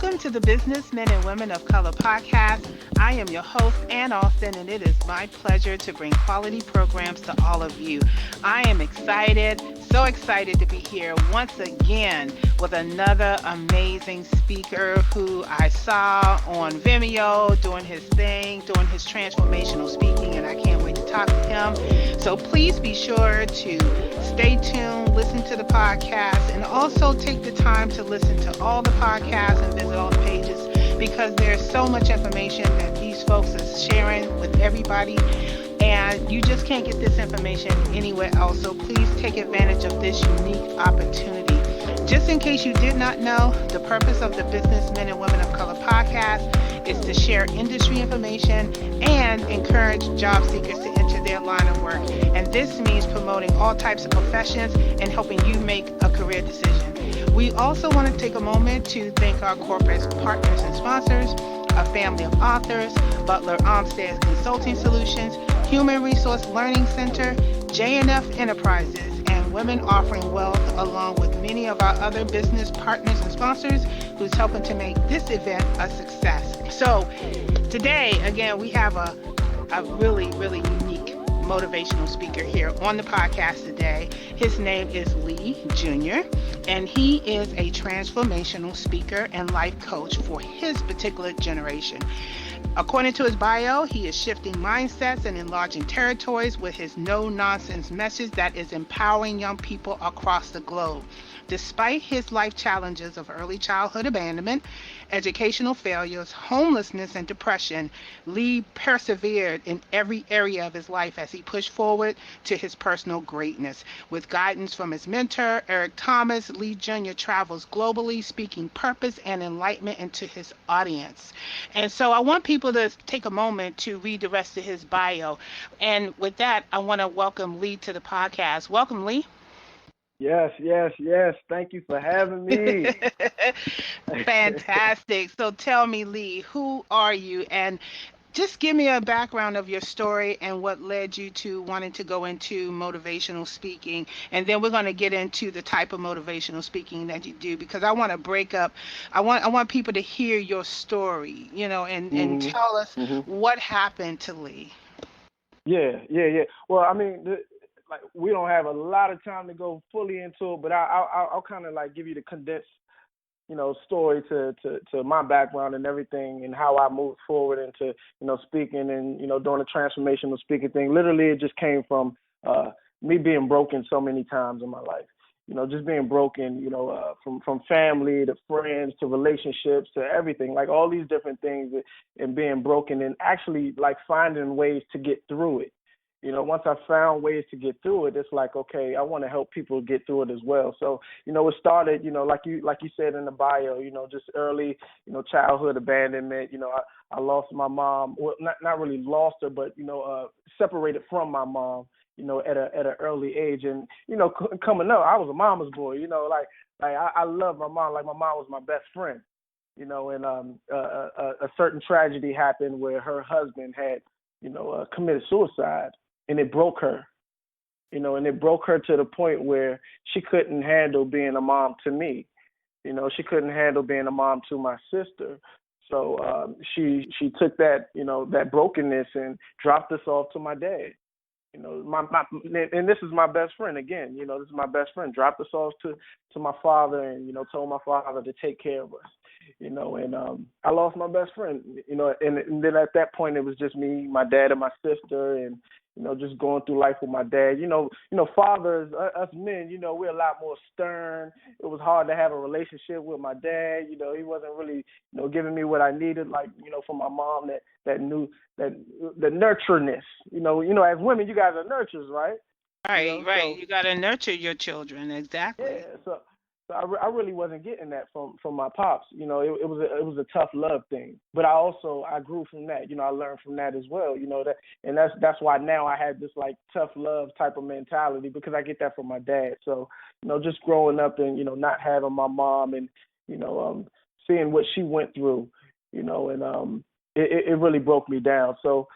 Welcome to the Businessmen and Women of Color podcast. I am your host, Ann Austin, and it is my pleasure to bring quality programs to all of you. I am excited, so excited to be here once again with another amazing speaker who I saw on Vimeo doing his thing, doing his transformational speaking, and I can't wait to talk to him. So please be sure to stay tuned, listen to the podcast, and also take the time to listen to all the podcasts and visit all the pages because there's so much information that these folks are sharing with everybody, and you just can't get this information anywhere else. So please take advantage of this unique opportunity. Just in case you did not know, the purpose of the Businessmen and Women of Color podcast is to share industry information and encourage job seekers to enter their line of work. And this means promoting all types of professions and helping you make a career decision. We also want to take a moment to thank our corporate partners and sponsors, a family of authors, Butler Armstead Consulting Solutions, Human Resource Learning Center, J&F Enterprises, and Women Offering Wealth, along with many of our other business partners and sponsors who's helping to make this event a success. So today, again, we have a really unique motivational speaker here on the podcast today. His name is Lee Jr., and he is a transformational speaker and life coach for his particular generation. According to his bio, he is shifting mindsets and enlarging territories with his no-nonsense message that is empowering young people across the globe. Despite his life challenges of early childhood abandonment, educational failures, homelessness, and depression, Lee persevered in every area of his life as he pushed forward to his personal greatness. With guidance from his mentor, Eric Thomas, Lee Jr. travels globally, speaking purpose and enlightenment into his audience. And so I want people to take a moment to read the rest of his bio. And with that, I want to welcome Lee to the podcast. Welcome, Lee. Yes. Thank you for having me. Fantastic. So tell me, Lee, who are you? And just give me a background of your story and what led you to wanting to go into motivational speaking. And then we're going to get into the type of motivational speaking that you do, because I want to break up. I want people to hear your story, and tell us what happened to Lee. Yeah. Well, I mean, we don't have a lot of time to go fully into it, but I'll kind of like give you the condensed, story to my background and everything and how I moved forward into, speaking and, doing the transformational speaking thing. Literally, it just came from me being broken so many times in my life. Just being broken, from family to friends to relationships to everything, like all these different things, and being broken and actually like finding ways to get through it. Once I found ways to get through it, it's like, okay, I want to help people get through it as well. So, it started, like you said in the bio, just early, childhood abandonment. I lost my mom. Well, not really lost her, but, separated from my mom, at an early age. And, coming up, I was a mama's boy, I love my mom. Like my mom was my best friend, and a certain tragedy happened where her husband had, committed suicide. And it broke her, and it broke her to the point where she couldn't handle being a mom to me. She couldn't handle being a mom to my sister. So she took that, that brokenness and dropped us off to my dad. And this is my best friend again. This is my best friend. Dropped us off to my father, and told my father to take care of us. And I lost my best friend. And then at that point it was just me, my dad, and my sister, and just going through life with my dad. Fathers, us men, we're a lot more stern. It was hard to have a relationship with my dad. He wasn't really, giving me what I needed, like, from my mom, that knew that the nurtureness. As women, you guys are nurturers, right? Right. So, You got to nurture your children. Exactly. yeah. So I really wasn't getting that from my pops. It was a tough love thing. But I grew from that. I learned from that as well. And that's why now I had this like tough love type of mentality, because I get that from my dad. So just growing up and not having my mom and seeing what she went through, and it really broke me down. So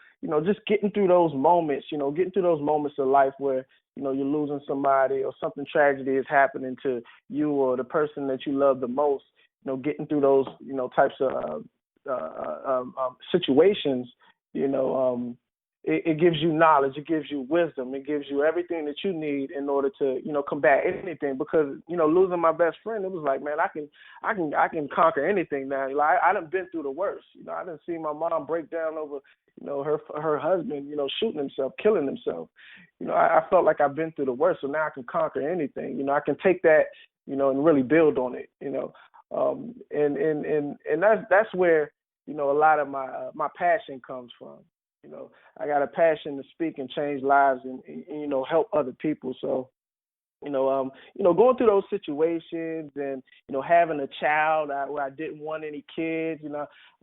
just getting through those moments, of life where you're losing somebody or something tragedy is happening to you or the person that you love the most, getting through those, types of situations, you know, it gives you knowledge, it gives you wisdom, it gives you everything that you need in order to, combat anything. Because, losing my best friend, it was like, man, I can conquer anything now. Like I done been through the worst. I done seen my mom break down over, her husband, shooting himself, killing himself. I felt like I've been through the worst, so now I can conquer anything. I can take that, and really build on it. And that's where, a lot of my passion comes from. I got a passion to speak and change lives and help other people. So, going through those situations and, having a child where I didn't want any kids,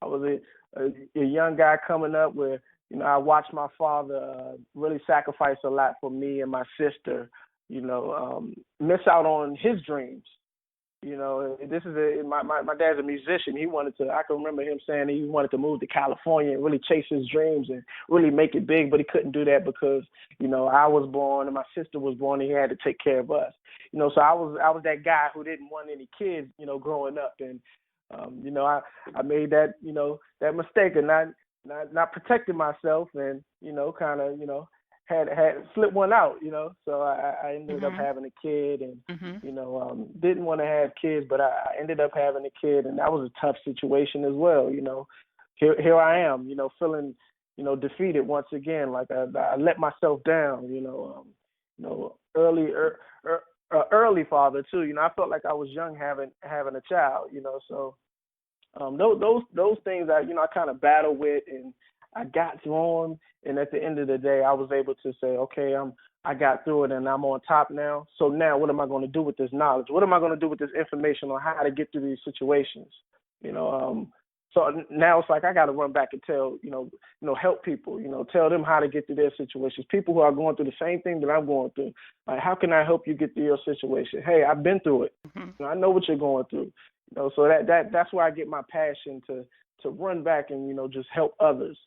I was a young guy coming up where, I watched my father really sacrifice a lot for me and my sister, miss out on his dreams. This is my dad's a musician. I can remember him saying he wanted to move to California and really chase his dreams and really make it big, but he couldn't do that because, I was born and my sister was born and he had to take care of us. So I was that guy who didn't want any kids, growing up. And, I made that, that mistake of not protecting myself and, kind of, had slipped one out, so I ended up having a kid and, didn't want to have kids, but I ended up having a kid, and that was a tough situation as well. Here I am, feeling, defeated once again, like I let myself down, early father too, I felt like I was young having a child, so those things I kind of battle with, and I got through them, and at the end of the day, I was able to say, okay, I got through it, and I'm on top now. So now, what am I going to do with this knowledge? What am I going to do with this information on how to get through these situations? So now it's like I got to run back and tell, help people, tell them how to get through their situations. People who are going through the same thing that I'm going through. Like, how can I help you get through your situation? Hey, I've been through it. I know what you're going through. So that's where I get my passion to run back and just help others.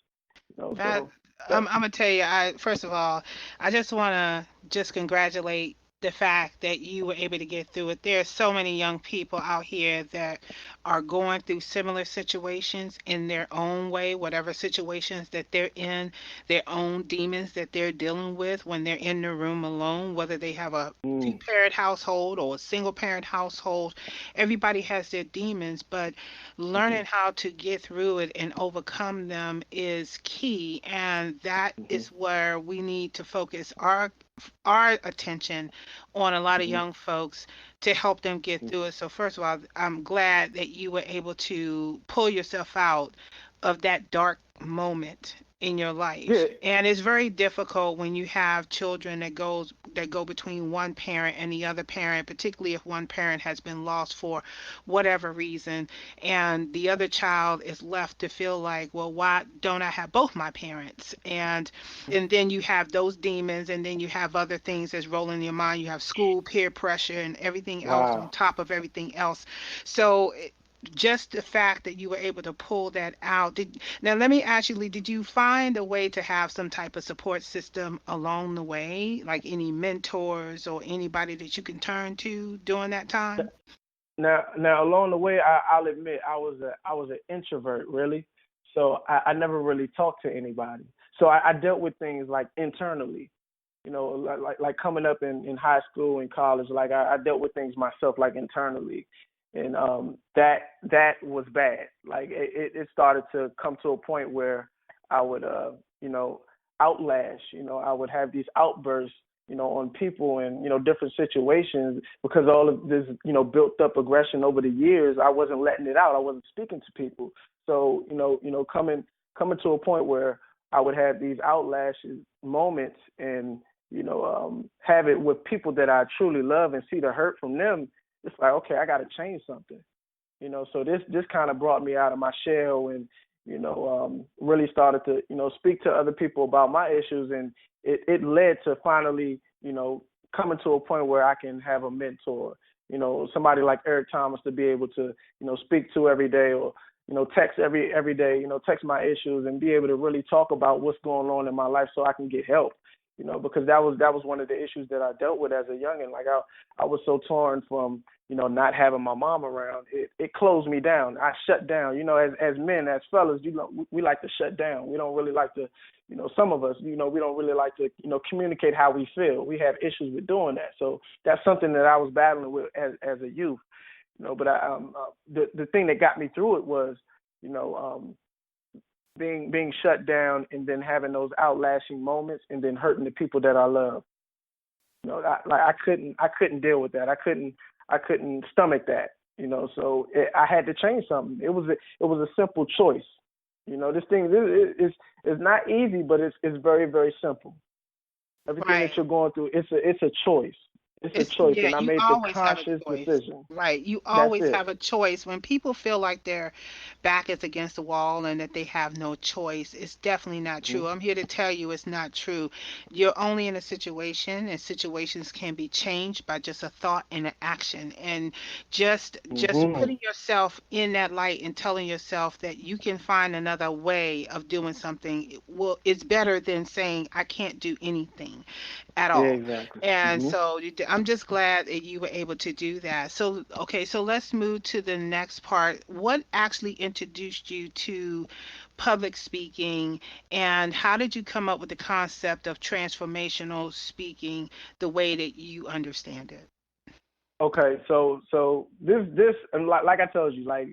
That I'm gonna tell you, first of all, I just wanna just congratulate the fact that you were able to get through it. There are so many young people out here that are going through similar situations in their own way, whatever situations that they're in, their own demons that they're dealing with when they're in their room alone, whether they have a two-parent household or a single-parent household. Everybody has their demons, but learning how to get through it and overcome them is key, and that is where we need to focus our attention on a lot of young folks to help them get through it. So first of all, I'm glad that you were able to pull yourself out of that dark moment in your life. Yeah. And it's very difficult when you have children that go between one parent and the other parent, particularly if one parent has been lost for whatever reason, and the other child is left to feel like, well, why don't I have both my parents? And then you have those demons, and then you have other things that's rolling in your mind. You have school, peer pressure, and everything else on Wow. top of everything else. So just the fact that you were able to pull that out. Now, let me ask you, Lee, did you find a way to have some type of support system along the way, like any mentors or anybody that you can turn to during that time? Now, along the way, I'll admit I was an introvert, really. So I never really talked to anybody. So I dealt with things like internally, like coming up in high school and college. Like I dealt with things myself, like internally, and that was bad. Like it started to come to a point where I would outlash. I would have these outbursts, on people and, different situations because all of this, built up aggression over the years, I wasn't letting it out. I wasn't speaking to people. So, coming to a point where I would have these outlashes moments and, have it with people that I truly love and see the hurt from them. It's like, okay, I got to change something. So this kind of brought me out of my shell and, really started to, speak to other people about my issues. And it led to finally, coming to a point where I can have a mentor, somebody like Eric Thomas to be able to, speak to every day or, text every day, text my issues and be able to really talk about what's going on in my life so I can get help. because that was one of the issues that I dealt with as a youngin. Like I was so torn from, not having my mom around. It closed me down. I shut down. As men, as fellas, we like to shut down. We don't really like to, some of us, we don't really like to, communicate how we feel. We have issues with doing that. So that's something that I was battling with as a youth. But the thing that got me through it was, being shut down and then having those outlashing moments and then hurting the people that I love. I couldn't deal with that. I couldn't stomach that. I had to change something. It was a simple choice. This thing is not easy, but it's very, very simple. Everything that you're going through, it's a choice. It's a choice, yeah, and I you made the always have a conscious choice. decision. Right. You That's always it. have a choice. When people feel like their back is against the wall and that they have no choice, it's definitely not Mm-hmm. true. I'm here to tell you it's not true. You're only in a situation, and situations can be changed by just a thought and an action. And just Mm-hmm. putting yourself in that light and telling yourself that you can find another way of doing something, well, it's better than saying I can't do anything at Yeah, all. exactly. And Mm-hmm. so I'm just glad that you were able to do that. So, okay, so let's move to the next part. What actually introduced you to public speaking, and how did you come up with the concept of transformational speaking the way that you understand it? Okay, so this and like I told you, like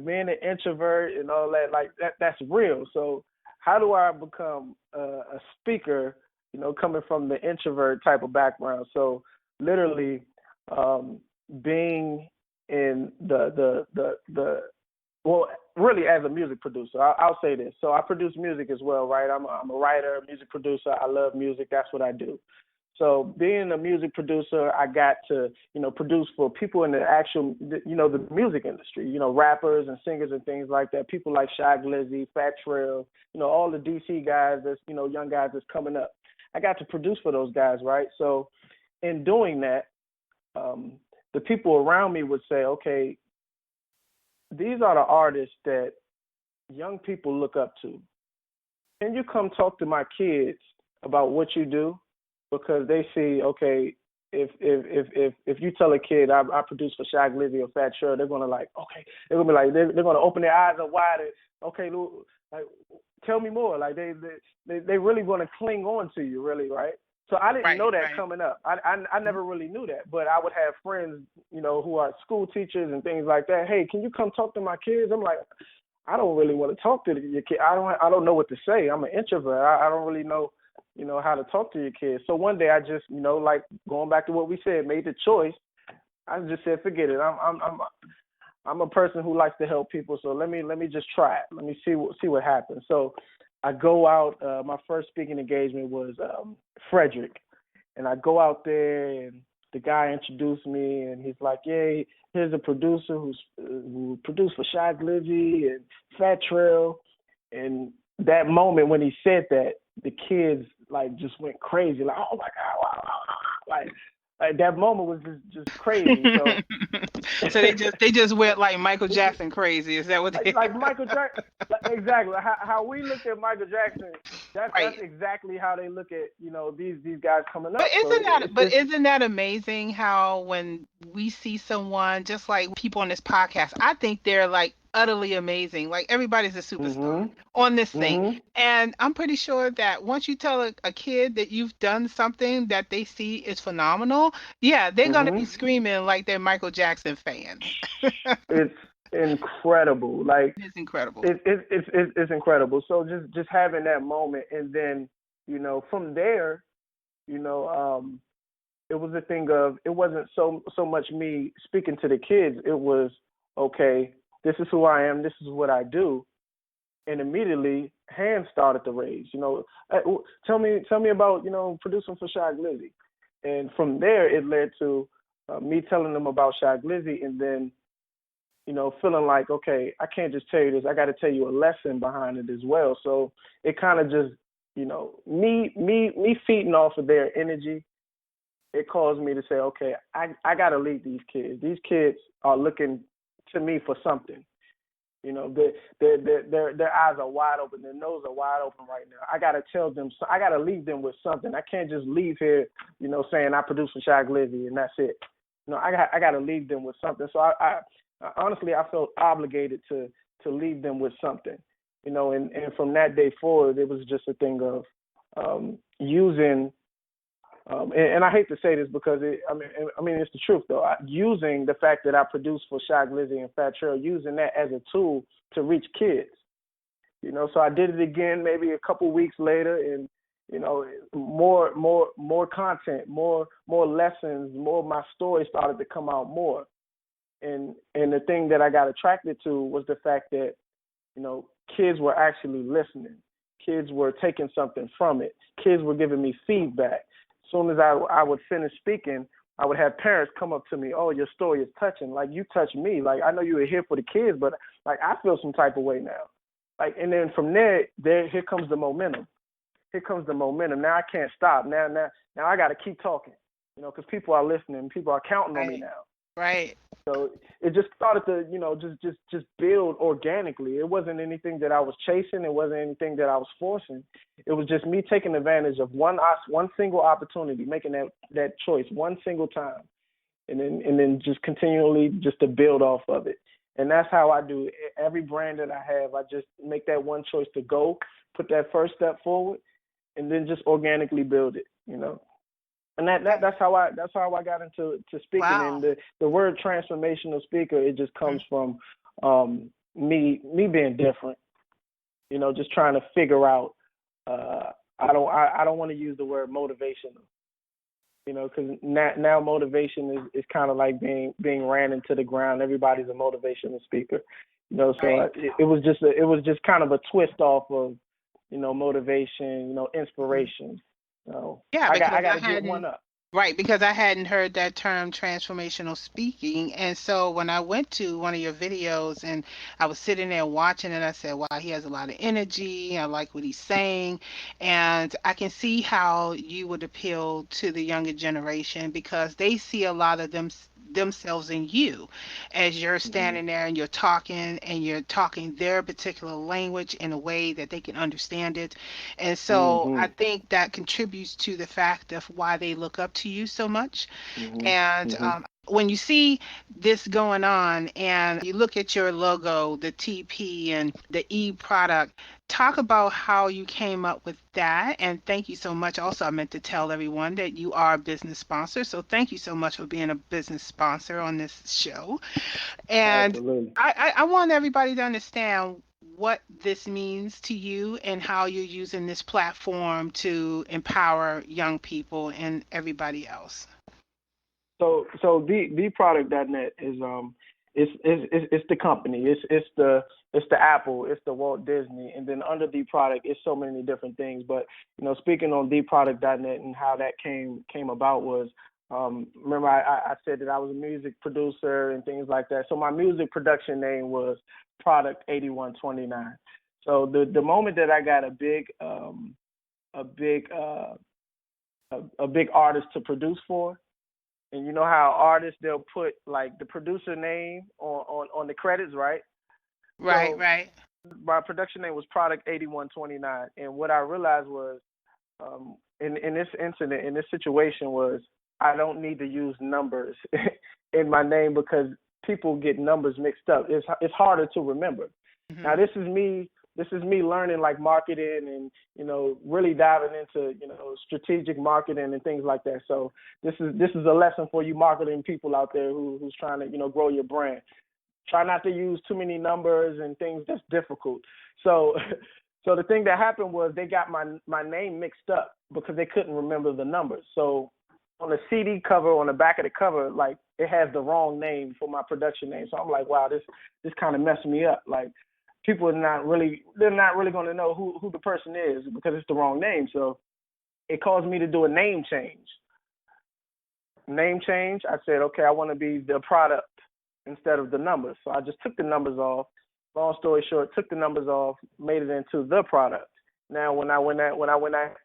being an introvert and all that, like that's real. So how do I become a speaker? Coming from the introvert type of background. So literally, um, being in the well, really as a music producer, I'll say this. So I produce music as well, right? I'm a writer, music producer. I love music. That's what I do. So being a music producer, I got to, produce for people in the actual, the music industry, rappers and singers and things like that. People like Shy Glizzy, Fat Trail, all the DC guys that's, young guys that's coming up. I got to produce for those guys, right? So in doing that, um, the people around me would say, okay, these are the artists that young people look up to. Can you come talk to my kids about what you do? Because they see, okay, if you tell a kid I produce for Shy Glizzy or Fat Sure, they're gonna like, okay, they're gonna be like they're gonna open their eyes up wide and okay, like tell me more. Like they really gonna cling on to you, really, right? So I didn't Right, know that right. coming up. I never really knew that, but I would have friends, who are school teachers and things like that. Hey, can you come talk to my kids? I'm like, I don't really want to talk to your kid. I don't know what to say. I'm an introvert. I don't really know, how to talk to your kids. So one day I just, like going back to what we said, made the choice. I just said, forget it. I'm a person who likes to help people. So let me just try it. Let me see what happens. So I go out. My first speaking engagement was Frederick, and I go out there and the guy introduced me and he's like, yeah, here's a producer who produced for Shy Glizzy and Fat Trail. And that moment when he said that, the kids like just went crazy, like, oh my God, wow, wow, wow. Like that moment was just crazy. So So they just went like Michael Jackson crazy. Is that what they? like Michael Jackson, exactly. How we look at Michael Jackson, that's Right. exactly how they look at these guys coming But up. So isn't that but it's isn't that amazing how when we see someone just like people on this podcast, I think they're like utterly amazing. Like everybody's a superstar mhm on this thing. mhm And I'm pretty sure that once you tell a kid that you've done something that they see is phenomenal, yeah, they're gonna be mhm. screaming like they're Michael Jackson fans. It's incredible. Like It's incredible. it's incredible. So just having that moment, and then from there, you know, um, it was a thing of it wasn't so much me speaking to the kids. It was okay. This is who I am. This is what I do. And immediately hands started to raise. Tell me about producing for Shy Glizzy, and from there it led to me telling them about Shy Glizzy, and then feeling like, okay, I can't just tell you this. I got to tell you a lesson behind it as well. So it kind of just, me feeding off of their energy. It caused me to say, okay, I got to lead these kids. These kids are looking to me for something. You know, their eyes are wide open, their nose are wide open right now. I gotta tell them, I gotta leave them with something. I can't just leave here, you know, saying I produce for Shy Glizzy and that's it. You know, I gotta leave them with something. So I honestly I felt obligated to leave them with something. You know, and from that day forward, it was just a thing of using. And I hate to say this because I mean it's the truth though. Using the fact that I produce for Shy Glizzy and Fat Trail, using that as a tool to reach kids. You know, so I did it again maybe a couple weeks later, and you know, more content, more lessons, more of my story started to come out more. And the thing that I got attracted to was the fact that, you know, kids were actually listening. Kids were taking something from it. Kids were giving me feedback. As soon as I would finish speaking, I would have parents come up to me, oh, your story is touching. Like, you touched me. Like, I know you were here for the kids, but, like, I feel some type of way now. Like, and then from there, here comes the momentum. Here comes the momentum. Now I can't stop. Now I got to keep talking, you know, because people are listening. People are counting on me now. Right. So it just started to, you know, just build organically. It wasn't anything that I was chasing. It wasn't anything that I was forcing. It was just me taking advantage of one single opportunity, making that choice one single time, and then just continually just to build off of it. And that's how I do every brand that I have. I just make that one choice to go, put that first step forward, and then just organically build it, you know. And that's how I got into speaking. Wow. And the word transformational speaker, it just comes from me being different. You know, just trying to figure out. I don't want to use the word motivational. You know, because now motivation is kind of like being ran into the ground. Everybody's a motivational speaker. You know, so Right. it was just kind of a twist off of, you know, motivation. You know, inspiration. So Yeah, I because got I to get one hadn't up. right, because I hadn't heard that term transformational speaking. And so when I went to one of your videos and I was sitting there watching it, I said, wow, he has a lot of energy. I like what he's saying. And I can see how you would appeal to the younger generation because they see a lot of themselves in you as you're Mm-hmm. standing there and you're talking their particular language in a way that they can understand it. And so I Mhm. think that contributes to the fact of why they look up to you so much. Mhm. And Mhm. when you see this going on and you look at your logo, the TP and the E product, talk about how you came up with that. And thank you so much. Also, I meant to tell everyone that you are a business sponsor. So thank you so much for being a business sponsor on this show. And Absolutely. I want everybody to understand what this means to you and how you're using this platform to empower young people and everybody else. So the product.net is it's the company. It's the Apple, it's the Walt Disney, and then under the product it's so many different things. But you know, speaking on the product.net and how that came about was remember I said that I was a music producer and things like that. So my music production name was Product 8129. So the moment that I got a big a big artist to produce for. And you know how artists they'll put like the producer name on the credits, right? Right, So right. my production name was Product 8129, and what I realized was in this incident, in this situation, was I don't need to use numbers in my name because people get numbers mixed up. It's harder to remember. Now Hmm. this is me learning like marketing and you know really diving into you know strategic marketing and things like that. So this is a lesson for you marketing people out there who's trying to you know grow your brand. Try not to use too many numbers and things that's difficult. So so the thing that happened was they got my name mixed up because they couldn't remember the numbers. So on the CD cover, on the back of the cover, like it has the wrong name for my production name. So I'm like, wow, this kind of messed me up. Like people they're not really going to know who the person is because it's the wrong name. So it caused me to do a name change. Name change. I said, okay, I want to be the product instead of the numbers. So I just took the numbers off. Long story short, took the numbers off, made it into the product. Now, when I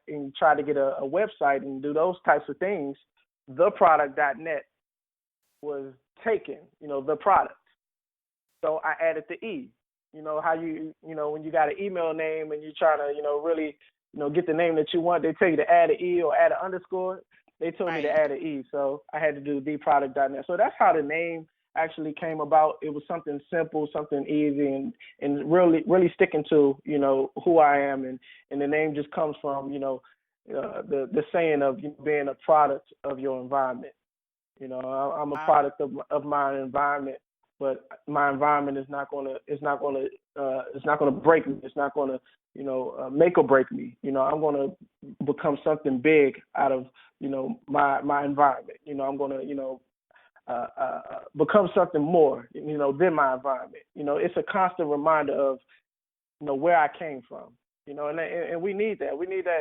and tried to get a website and do those types of things, theproduct.net was taken. You know, the product. So I added the E. how when you got an email name and you're trying to, really, get the name that you want, they tell you to add an E or add an underscore. They told me to Right. add an E, so I had to do dproduct.net. So that's how the name actually came about. It was something simple, something easy, and really really sticking to, who I am, and the name just comes from, the saying of, being a product of your environment. I'm a Wow. product of my environment, but my environment is not gonna break me. It's not gonna make or break me. I'm gonna become something big out of my environment. I'm gonna become something more than my environment. It's a constant reminder of where I came from. And we need that. We need that.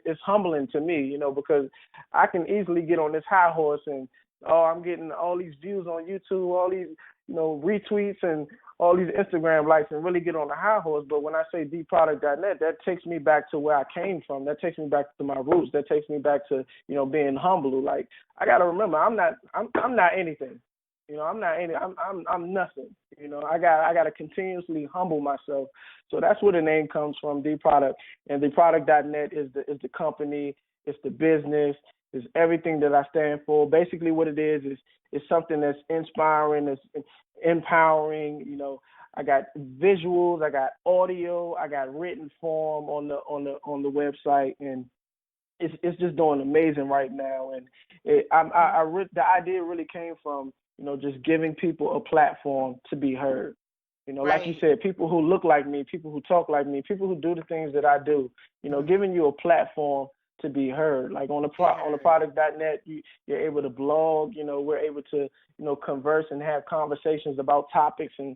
It's humbling to me, because I can easily get on this high horse and, oh, I'm getting all these views on YouTube, all these retweets and all these Instagram likes, and really get on the high horse. But when I say dproduct.net, that takes me back to where I came from. That takes me back to my roots. That takes me back to being humble. Like, I got to remember, I'm not anything. I'm not any. I'm nothing. I got to continuously humble myself. So that's where the name comes from, D Product. And dproduct.net is the company, it's the business, it's everything that I stand for. Basically, what it is something that's inspiring, that's empowering. I got visuals, I got audio, I got written form on the website, and it's just doing amazing right now. And the idea really came from just giving people a platform to be heard. Like you Right. said, people who look like me, people who talk like me, people who do the things that I do. Giving you a platform to be heard. Like Be on the heard. product.net, you're able to blog. We're able to converse and have conversations about topics, and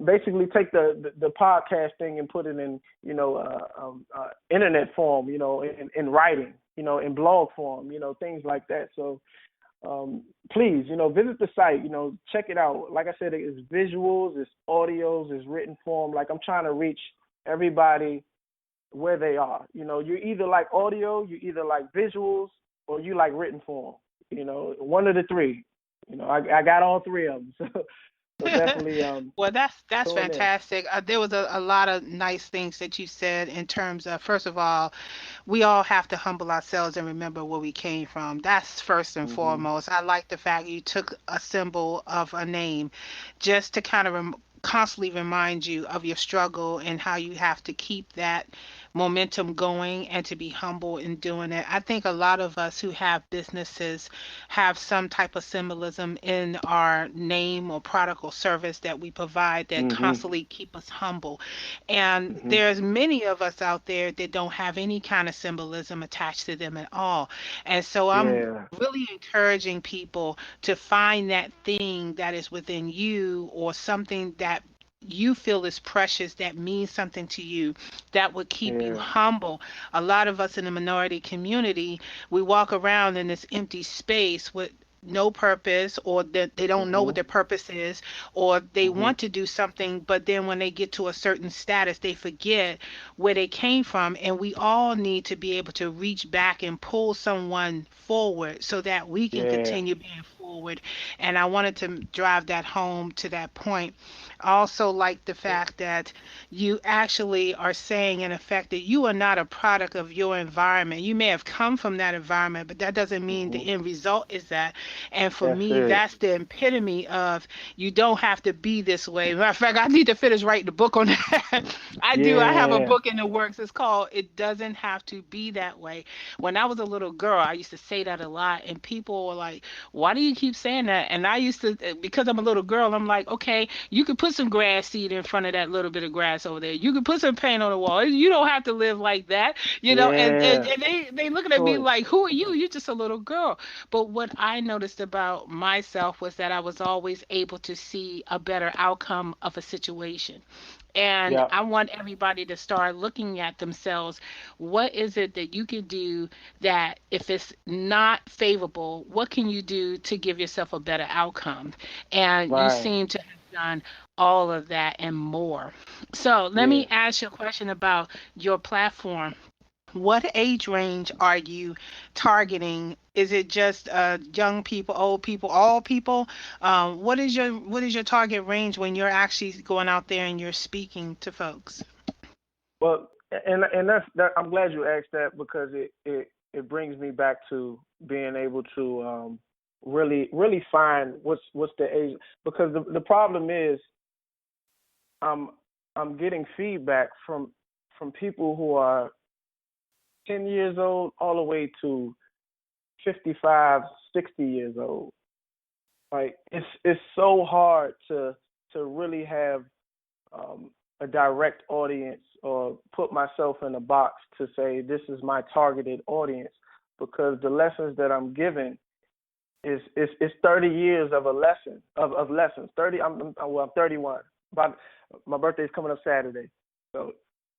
basically take the podcast thing and put it in internet form, in writing, in blog form, things like that. So please, visit the site, check it out. Like I said, it's visuals, it's audios, it's written form. Like, I'm trying to reach everybody where they are. You either like audio, you either like visuals, or you like written form. One of the three. I got all three of them. So definitely Well, that's tune in. fantastic. There was a lot of nice things that you said in terms of, first of all, we all have to humble ourselves and remember where we came from. That's first and Mhm. foremost. I like the fact you took a symbol of a name just to kind of constantly remind you of your struggle and how you have to keep that momentum going and to be humble in doing it. I think a lot of us who have businesses have some type of symbolism in our name or product or service that we provide that Mhm. constantly keep us humble. And Mhm. there's many of us out there that don't have any kind of symbolism attached to them at all. And so I'm Yeah. really encouraging people to find that thing that is within you, or something that you feel is precious, that means something to you, that would keep you Yeah. humble. A lot of us in the minority community, we walk around in this empty space with no purpose, or that they don't know what Mhm. their purpose is, or they Mhm. want to do something, but then when they get to a certain status they forget where they came from. And we all need to be able to reach back and pull someone forward so that we can Yeah. continue being forward. And I wanted to drive that home to that point. I also like the fact that you actually are saying, in effect, that you are not a product of your environment. You may have come from that environment, but that doesn't mean the Mhm. end result is that. And for That's me, it. that's the epitome of, you don't have to be this way. Matter of fact, I need to finish writing the book on that. I do. I have a Yeah. book in the works. It's called It Doesn't Have to Be That Way. When I was a little girl, I used to say that a lot, and people were like, why do you keep saying that? And I used to, because I'm a little girl, I'm like, okay, you could put some grass seed in front of that little bit of grass over there. You could put some paint on the wall. You don't have to live like that, And, Yeah. they looking at me Choice. like, who are you? You're just a little girl. But what I noticed about myself was that I was always able to see a better outcome of a situation. And Yep. I want everybody to start looking at themselves. What is it that you can do that, if it's not favorable, what can you do to give yourself a better outcome? And you Right. seem to have done all of that and more. So let Yeah. me ask you a question about your platform. What age range are you targeting? Is it just young people, old people, all people? What is your target range when you're actually going out there and you're speaking to folks? Well, and I'm glad you asked that because it brings me back to being able to really find what's the age, because the problem is I'm I'm getting feedback from people who are 10 years old all the way to 55, 60 years old. Like it's so hard to really have a direct audience or put myself in a box to say this is my targeted audience, because the lessons that I'm giving is 30 years of a lesson of lessons. 30. I'm 31. But my birthday's coming up Saturday, so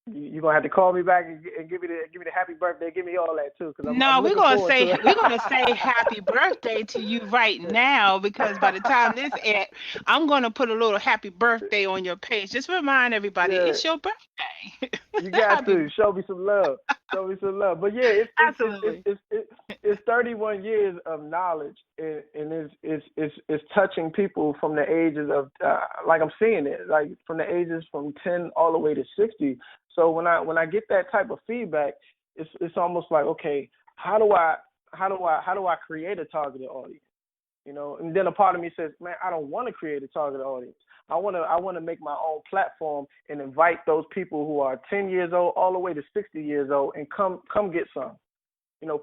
you're gonna have to call me back and give me the happy birthday. Give me all that too, because I'm No, we're looking gonna forward say to it. happy birthday to you right now, because by the time this airs, I'm gonna put a little happy birthday on your page. Just remind everybody Yeah, it's your birthday. you got Happy, to show me some love. Show me some love. But yeah, absolutely. it's 31 years of knowledge, and it's touching people from the ages of like I'm seeing it, like from the ages from 10 all the way to 60. So when I get that type of feedback, it's almost like, okay, how do I create a targeted audience? And then a part of me says, man, I don't want to create a targeted audience. I want to make my own platform and invite those people who are 10 years old all the way to 60 years old and come get some.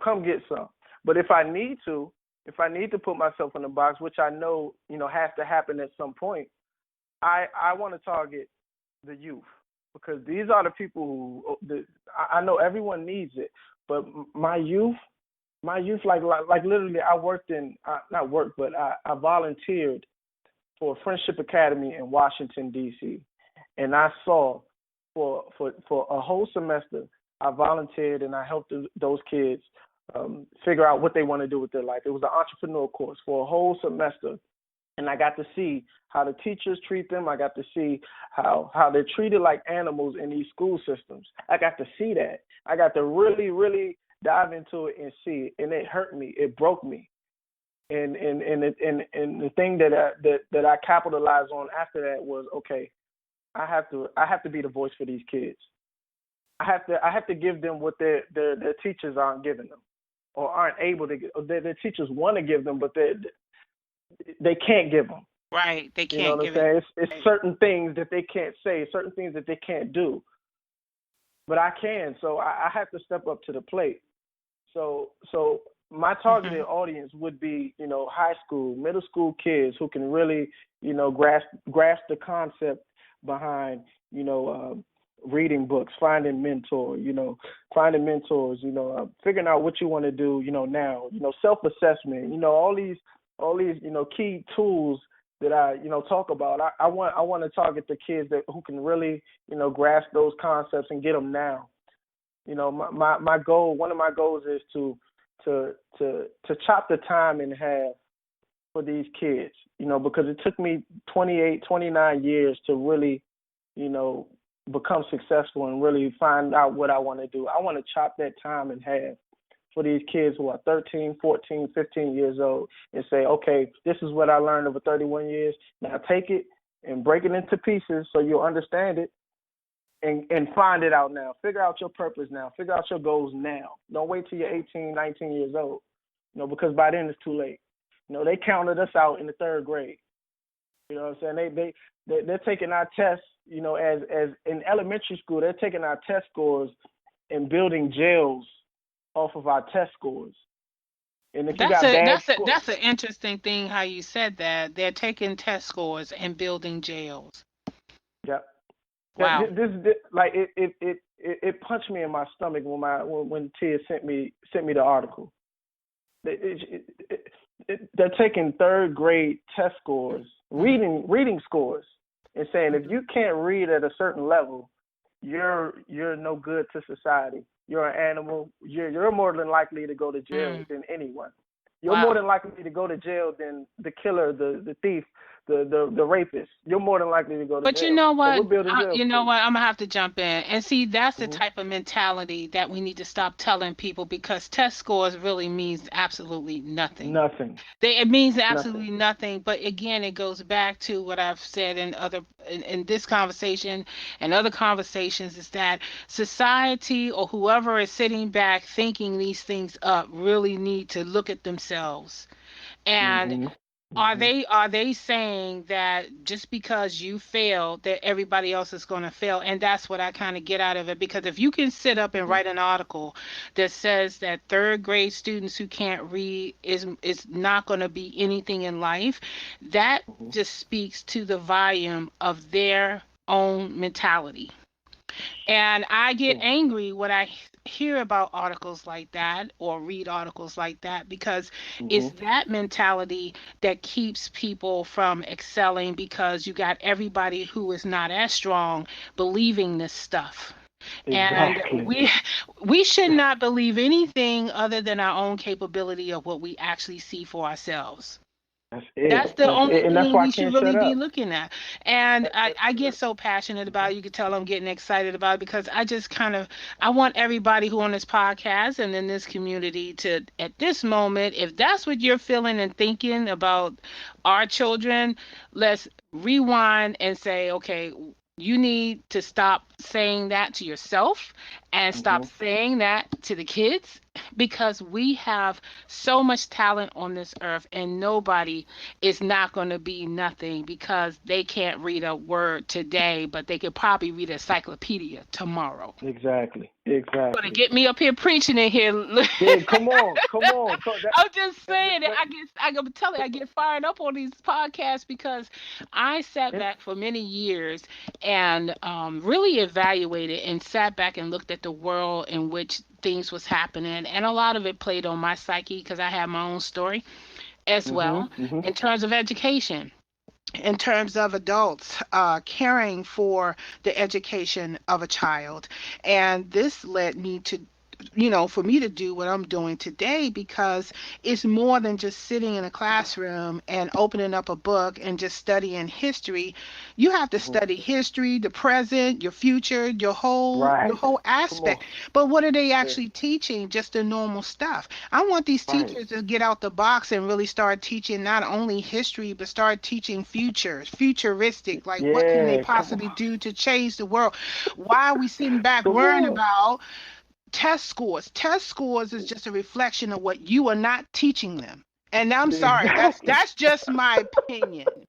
Come get some. But if I need to put myself in a box, which I know, has to happen at some point, I want to target the youth, because these are the people I know everyone needs it, but my youth, like literally, I worked in not worked, but I volunteered for a Friendship Academy in Washington D.C., and I saw for a whole semester I volunteered and I helped those kids figure out what they want to do with their life. It was an entrepreneur course for a whole semester, and I got to see how the teachers treat them. I got to see how they're treated like animals in these school systems. I got to see that. I got to really dive into it and see it, and it hurt me. It broke me. And the thing that I capitalized on after that was, okay, I have to be the voice for these kids. I have to give them what their teachers aren't giving them, or aren't able to. Or their teachers want to give them, but they can't give them. Right. They You know can't what I'm give it. saying? It's Right. certain things that they can't say, certain things that they can't do, but I can. So I have to step up to the plate. So my targeted Hmm. audience would be, high school, middle school kids who can really, grasp the concept behind, reading books, finding mentors, figuring out what you want to do, now, self-assessment, all these, key tools that I, talk about. I want to target the kids who can really, grasp those concepts and get them now. My goal, one of my goals is to chop the time in half for these kids, because it took me 28, 29 years to really, you know, become successful and really find out what I want to do. I want to chop that time in half for these kids who are 13, 14, 15 years old and say, okay, this is what I learned over 31 years. Now take it and break it into pieces so you'll understand it, and find it out now. Figure out your purpose now. Figure out your goals now. Don't wait till you're 18, 19 years old, because by then it's too late. They counted us out in the third grade. You know what I'm saying? They're taking our tests, as in elementary school, they're taking our test scores and building jails off of our test scores. And if you That's got a bad that's a scores, that's an interesting thing how you said that. They're taking test scores and building jails. yeah, Wow. this like it punched me in my stomach when Tia sent me the article. They're taking third grade test scores, Hmm. reading scores, and saying if you can't read at a certain level, you're no good to society. You're an animal. You're more than likely to go to jail Mm. than anyone. You're more Wow. than likely to go to jail than the killer, the thief, the rapist, you're more than likely to go to But you jail. know So we're what? building jails You for know you. what? I'm gonna have to jump in and see. That's the Hmm. type of mentality that we need to stop telling people because test scores really means absolutely nothing. Nothing. It means Nothing. absolutely nothing. But again, it goes back to what I've said in this conversation and other conversations is that society or whoever is sitting back thinking these things up really need to look at themselves and Hmm. are Hmm. they saying that just because you failed that everybody else is going to fail? And that's what I kind of get out of it because if you can sit up and Hmm. write an article that says that third grade students who can't read is not going to be anything in life, that Hmm. just speaks to the volume of their own mentality. And I get angry when I hear about articles like that or read articles like that because it's Hmm. that mentality that keeps people from excelling because you got everybody who is not as strong believing this stuff. And Exactly. we should not believe anything other than our own capability of what we actually see for ourselves. That's it. That's the That's only it. And that's thing why I we should can't really shut be up. looking at. And I get Mhm. so passionate about it. You can tell I'm getting excited about it because I just kind of I want everybody who on this podcast and in this community to at this moment, if that's what you're feeling and thinking about our children, let's rewind and say, okay, you need to stop saying that to yourself and stop Mhm. saying that to the kids because we have so much talent on this earth and nobody is not going to be nothing because they can't read a word today, but they could probably read a encyclopedia tomorrow. Exactly. Gonna Exactly. get me up here preaching in here. Yeah. Come on. Come on. I'm just saying that That, I'm telling you, I get fired up on these podcasts because I sat that, back for many years and really evaluated and sat back and looked at the world in which things was happening, and a lot of it played on my psyche because I have my own story as mhm. well Mhm. in terms of education in terms of adults caring for the education of a child. And this led me to for me to do what I'm doing today because it's more than just sitting in a classroom and opening up a book and just studying history. You have to Mhm. study history, the present, your future, your Right. whole Come on. aspect. But what are they Yeah. actually teaching? Just the normal stuff. I want these Right. teachers to get out the box and really start teaching not only history, but start teaching futuristic, like what can they Yeah. Come possibly on. do to change the world? Why are we sitting back Come worrying on. about test scores? Test scores is just a reflection of what you are not teaching them. And I'm sorry, Exactly. that's just my opinion.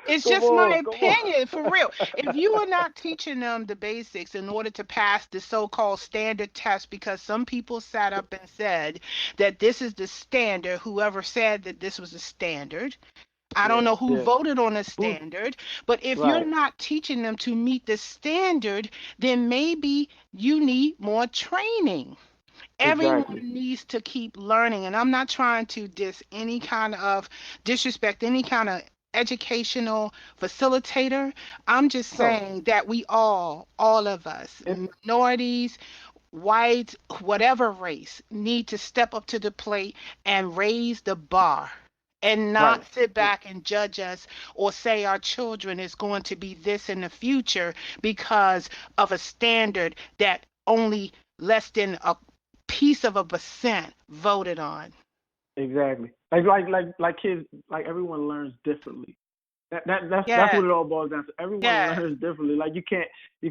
It's Come just my on. Come on. opinion, for real. If you are not teaching them the basics in order to pass the so-called standard test, because some people sat up and said that this is the standard, whoever said that this was a standard, I don't Yeah. know who Yeah. voted on a Who's standard, but if you're right? not teaching them to meet the standard, then maybe you need more training. Everyone Exactly. needs to keep learning, and I'm not trying to any kind of disrespect any kind of educational facilitator. I'm just No. saying that we all of us, It. minorities, white, whatever race, need to step up to the plate and raise the bar and not Right. sit back and judge us or say our children is going to be this in the future because of a standard that only less than a piece of a percent voted on. Exactly. Like kids. Like everyone learns differently. That's Yeah, what it all boils down to. Everyone yeah. learns differently. Like you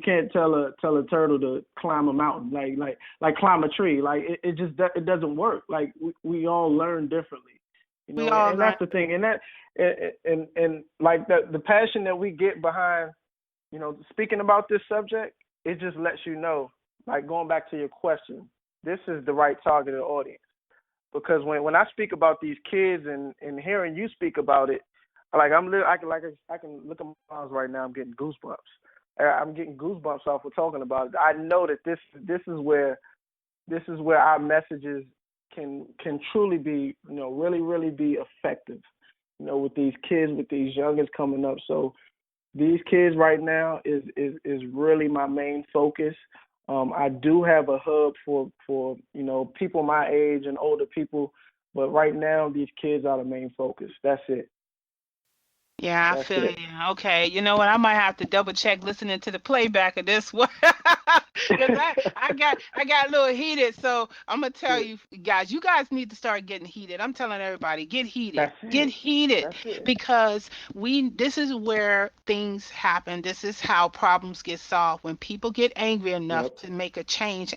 can't tell a turtle to climb a mountain. Like climb a tree. Like it just it doesn't work. Like we all learn differently. We all And learn. that's the thing. And that and like the passion that we get behind speaking about this subject, it just lets you know. Like going back to your question, this is the right targeted audience because when I speak about these kids and hearing you speak about it, like I can look at my arms right now. I'm getting goosebumps. I'm getting goosebumps off of talking about it. I know that this is where our messages can truly be really be effective. With these kids, with these youngins coming up. So these kids right now is really my main focus. I do have a hub for people my age and older people, but right now these kids are the main focus. That's it. Yeah, I That's feel it. you. Okay, you know what? I might have to double check listening to the playback of this one, because I got a little heated. So I'm gonna tell Yeah, you guys, you guys need to start getting heated. I'm telling everybody, that's get it. heated, That's it. because we this is where things happen. This is how problems get solved when people get angry enough Yep. to make a change.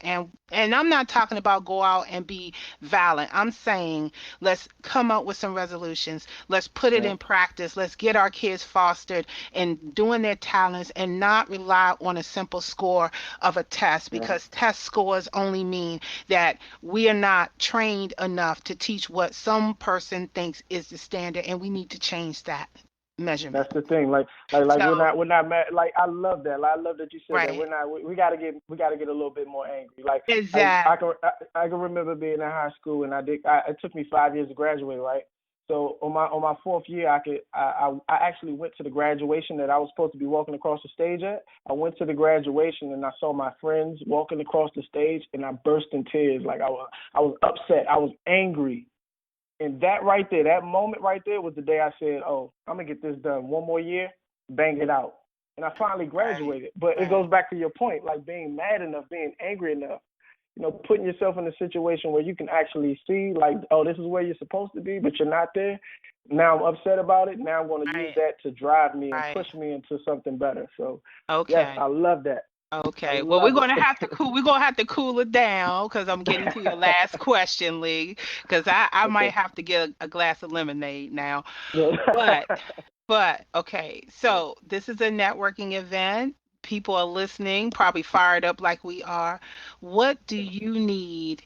And I'm not talking about go out and be violent. I'm saying let's come up with some resolutions. Let's put it in Yep. practice. Let's get our kids fostered in doing their talents and not rely on a simple score of a test, Yep. because test scores only mean that we are not trained enough to teach what some person thinks is the standard, and we need to change that measurement. That's the thing. Like So, we're not mad. Like I love that. Like, I love that you said that. right. We're not. We gotta get a little bit more angry. Like I Exactly. can I can remember being in high school and it took me 5 years to graduate. Right. So on my fourth year, I actually went to the graduation that I was supposed to be walking across the stage at. I went to the graduation and I saw my friends walking across the stage and I burst in tears. Like I was upset. I was angry. And that right there, that moment right there was the day I said, "Oh, I'm gonna get this done. One more year, bang it out." And I finally Right. graduated. But it Right. goes back to your point, like being mad enough, being angry enough, putting yourself in a situation where you can actually see, like, oh, this is where you're supposed to be, but you're not there. Now I'm upset about it. Now I'm going to use Right. that to drive me and Right. push me into something better. So, yes, Okay. I love that. I Okay. Well, love it. we're gonna have to cool it down, because I'm getting to your last question, Lee. Because I might Okay. have to get a glass of lemonade now. Yeah. But okay. So this is a networking event. People are listening, probably fired up like we are. What do you need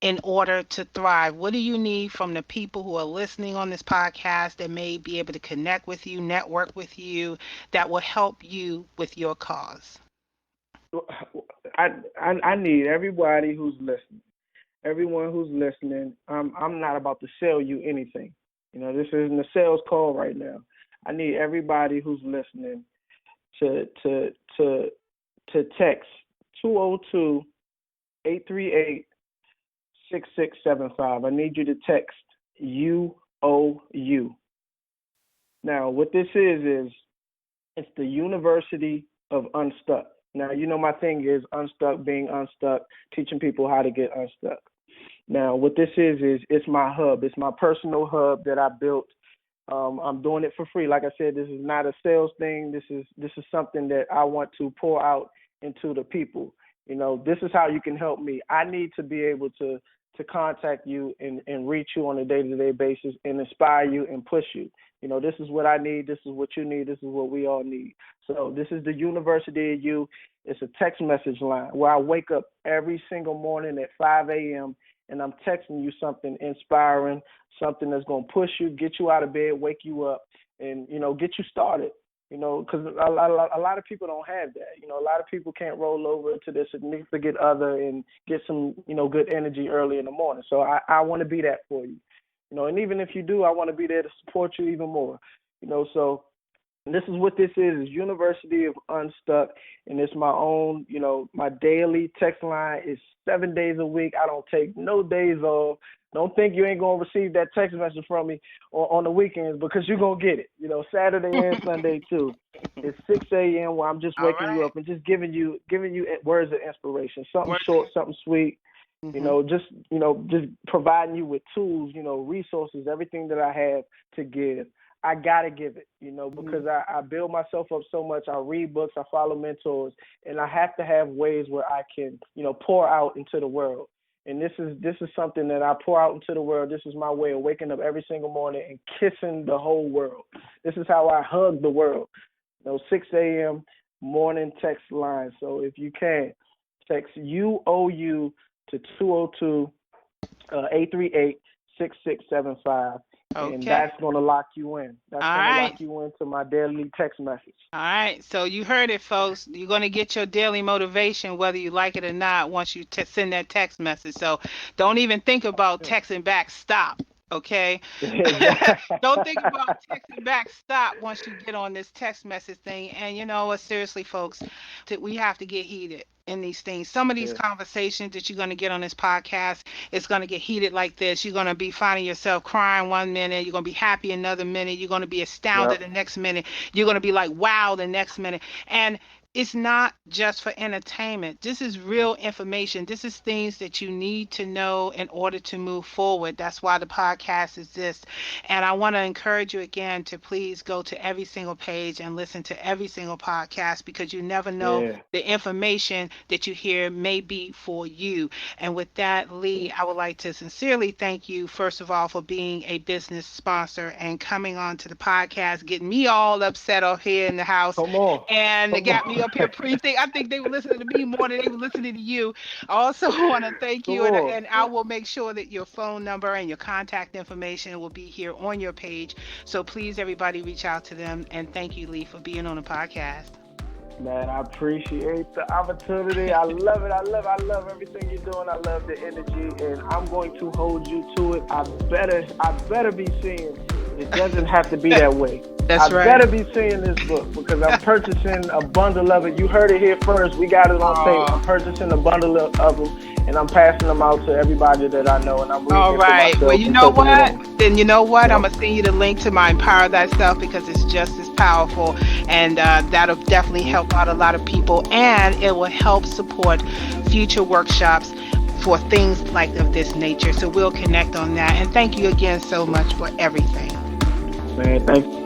in order to thrive? What do you need from the people who are listening on this podcast that may be able to connect with you, network with you, that will help you with your cause? I, I need everybody who's listening. Everyone who's listening. I'm not about to sell you anything. This isn't a sales call right now. I need everybody who's listening to to to to text 202-838-6675. I need you to text UOU. Now, what this is it's the University of Unstuck. Now, my thing is unstuck, being unstuck, teaching people how to get unstuck. Now, what this is it's my hub. It's my personal hub that I built. I'm doing it for free. Like I said, this is not a sales thing. This is something that I want to pour out into the people. This is how you can help me. I need to be able to contact you and reach you on a day-to-day basis and inspire you and push you. This is what I need. This is what you need. This is what we all need. So this is the University of You. It's a text message line where I wake up every single morning at 5 a.m. and I'm texting you something inspiring, something that's going to push you, get you out of bed, wake you up, and get you started. Because a lot of people don't have that. A lot of people can't roll over to their significant other and get some good energy early in the morning. So I want to be that for you. And even if you do, I want to be there to support you even more. So this is what this is University of Unstuck, and it's my own, my daily text line is 7 days a week. I don't take no days off. Don't think you ain't gonna receive that text message from me on the weekends, because you're gonna get it. Saturday and Sunday too. It's 6 a.m. where I'm just All waking you right. up and just giving you words of inspiration, something Work. short, something sweet. Mm-hmm. Just providing you with tools, resources, everything that I have to give. I gotta give it, Mm-hmm. because I build myself up so much. I read books, I follow mentors, and I have to have ways where I can, pour out into the world. And this is something that I pour out into the world. This is my way of waking up every single morning and kissing the whole world. This is how I hug the world. 6 a.m. morning text line. So if you can, text UOU to 202-838-6675, and Okay. that's going to lock you in. That's All going to lock right. you into my daily text message. All right. So you heard it, folks. You're going to get your daily motivation whether you like it or not once you send that text message. So don't even think about Yeah. texting back. Stop. Okay. Exactly. Don't think about texting back. Stop once you get on this text message thing. And you know what? Seriously, folks, we have to get heated in these things. Some of these Yeah. conversations that you're going to get on this podcast, it's going to get heated like this. You're going to be finding yourself crying one minute. You're going to be happy another minute. You're going to be astounded Yep. the next minute. You're going to be like, wow, the next minute. And it's not just for entertainment. This is real information. This is things that you need to know in order to move forward. That's why the podcast exists. And I want to encourage you again to please go to every single page and listen to every single podcast, because you never know, Yeah. the information that you hear may be for you. And with that, Lee, I would like to sincerely thank you, first of all, for being a business sponsor and coming on to the podcast, getting me all upset off here in the house, Come on. and it Come got me on. up here pre-think. I think they were listening to me more than they were listening to you. I also want to thank Come you, on. and I will make sure that your phone number and your contact information will be here on your page. So please, everybody, reach out to them. And thank you, Lee, for being on the podcast. Man, I appreciate the opportunity. I love it. I love everything you're doing. I love the energy, and I'm going to hold you to it. I better be seeing. It doesn't have to be that way. That's I right. better be seeing this book because I'm purchasing a bundle of it. You heard it here first. We got it on tape. I'm purchasing a bundle of them, and I'm passing them out to everybody that I know, and I'm reading All it for right. myself Well, you and know taking it what? in. Then you know what? I'm Yep. going to send you the link to my Empower Thyself, because it's just as powerful. And that'll definitely help out a lot of people. And it will help support future workshops for things like of this nature. So we'll connect on that. And thank you again so much for everything. Man, thanks.